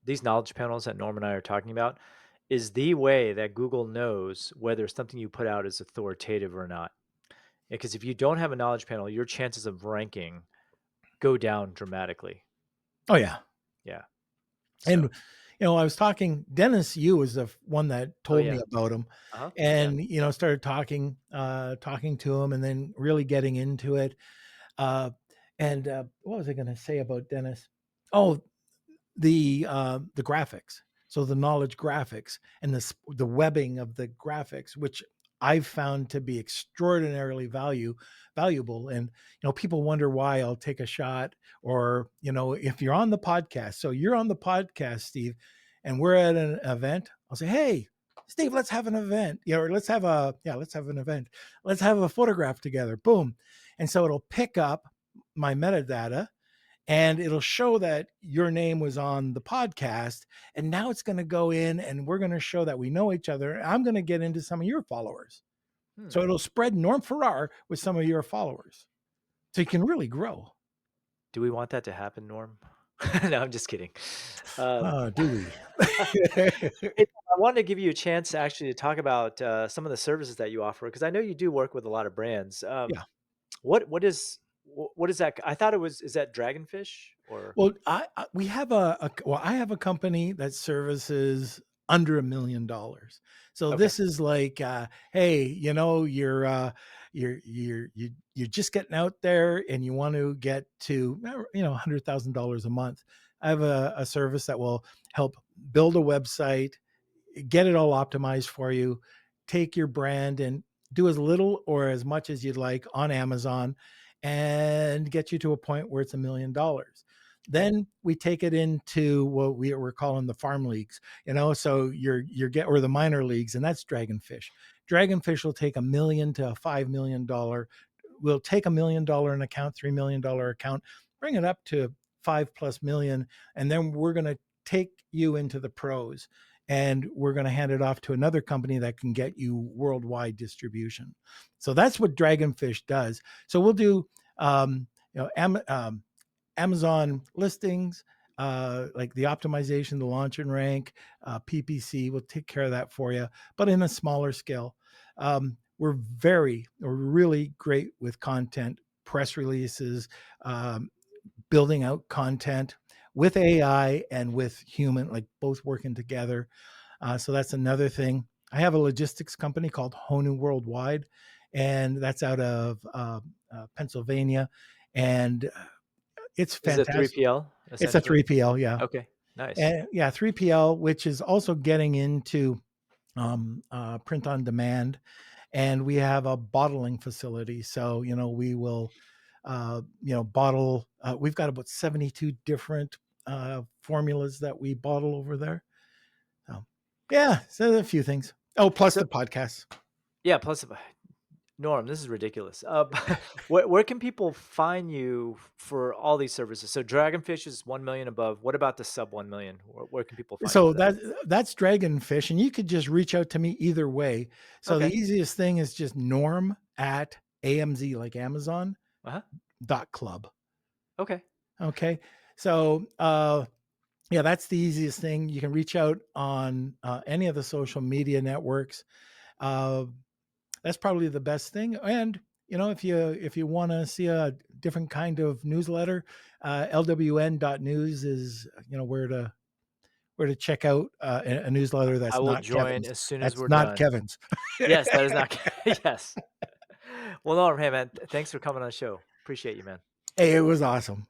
[SPEAKER 2] these knowledge panels that Norm and I are talking about is the way that Google knows whether something you put out is authoritative or not. Because if you don't have a knowledge panel, your chances of ranking go down dramatically.
[SPEAKER 1] Oh yeah.
[SPEAKER 2] Yeah.
[SPEAKER 1] And,
[SPEAKER 2] So,
[SPEAKER 1] I was talking, Dennis Yu was the one that
[SPEAKER 2] oh
[SPEAKER 1] told
[SPEAKER 2] yeah.
[SPEAKER 1] me about him,
[SPEAKER 2] Uh-huh. Yeah.
[SPEAKER 1] and, started talking to him, and then really getting into it. Uh, and what was I going to say about Dennis? Oh, the graphics. So the knowledge graphics and the webbing of the graphics, which I've found to be extraordinarily valuable. And people wonder why I'll take a shot, or if you're on the podcast. So you're on the podcast, Steve, and we're at an event. I'll say, hey, Steve, let's have an event. Or let's have an event. Let's have a photograph together. Boom. And so it'll pick up my metadata, and it'll show that your name was on the podcast. And now it's going to go in, and we're going to show that we know each other. I'm going to get into some of your followers.
[SPEAKER 2] Hmm.
[SPEAKER 1] So it'll spread Norm Farrar with some of your followers. So you can really grow.
[SPEAKER 2] Do we want that to happen, Norm? No, I'm just kidding. Um,
[SPEAKER 1] Do we?
[SPEAKER 2] hey, I wanted to give you a chance actually to talk about some of the services that you offer because I know you do work with a lot of brands.
[SPEAKER 1] Yeah.
[SPEAKER 2] What is that? I thought it was. Is that Dragonfish or
[SPEAKER 1] Well, we have I have a company that services under $1 million. So
[SPEAKER 2] okay?
[SPEAKER 1] this is like, hey, you're just getting out there, and you want to get to, $100,000 a month. I have a service that will help build a website, get it all optimized for you, take your brand and do as little or as much as you'd like on Amazon, and get you to a point where it's $1 million.
[SPEAKER 2] Okay,
[SPEAKER 1] Then we take it into what we're calling the farm leagues, so you're get or the minor leagues, and that's Dragonfish. Dragonfish will take $1 million to $5 million. We'll take $1 million an account, $3 million account, bring it up to 5+ million, and then we're going to take you into the pros, and we're going to hand it off to another company that can get you worldwide distribution. So that's what Dragonfish does. So we'll do, Amazon listings, like the optimization, the launch and rank, PPC will take care of that for you, but in a smaller scale. We're really great with content, press releases, um, building out content with AI and with human, like both working together. So that's another thing. I have a logistics company called Honu Worldwide, and that's out of Pennsylvania, and it's
[SPEAKER 2] This is a
[SPEAKER 1] fantastic.
[SPEAKER 2] 3PL,
[SPEAKER 1] It's a
[SPEAKER 2] essentially?
[SPEAKER 1] 3PL, yeah.
[SPEAKER 2] Okay, nice.
[SPEAKER 1] And yeah, 3PL, which is also getting into print on demand. And we have a bottling facility. So, we will, bottle. We've got about 72 different formulas that we bottle over there. So, yeah, so a few things. Oh, plus
[SPEAKER 2] So
[SPEAKER 1] the podcasts.
[SPEAKER 2] yeah, plus Norm, this is ridiculous. Where can people find you for all these services? So Dragonfish is 1,000,000 above. What about the sub 1,000,000? Where can people find you
[SPEAKER 1] So
[SPEAKER 2] for that?
[SPEAKER 1] that's Dragonfish, and you could just reach out to me either way. So the
[SPEAKER 2] Okay.
[SPEAKER 1] easiest thing is just norm at AMZ, like Amazon,
[SPEAKER 2] Uh-huh.
[SPEAKER 1] dot club.
[SPEAKER 2] Okay.
[SPEAKER 1] Okay. So yeah, that's the easiest thing. You can reach out on any of the social media networks. Uh, that's probably the best thing. And if you want to see a different kind of newsletter, lwn.news is where to check out a newsletter
[SPEAKER 2] I
[SPEAKER 1] that's
[SPEAKER 2] will
[SPEAKER 1] not
[SPEAKER 2] join
[SPEAKER 1] Kevin's.
[SPEAKER 2] as soon as
[SPEAKER 1] That's
[SPEAKER 2] we're
[SPEAKER 1] not
[SPEAKER 2] done.
[SPEAKER 1] Kevin's.
[SPEAKER 2] Yes, that is not yes. Well, Norm, hey, man, thanks for coming on the show. Appreciate you, man.
[SPEAKER 1] Hey, it was awesome.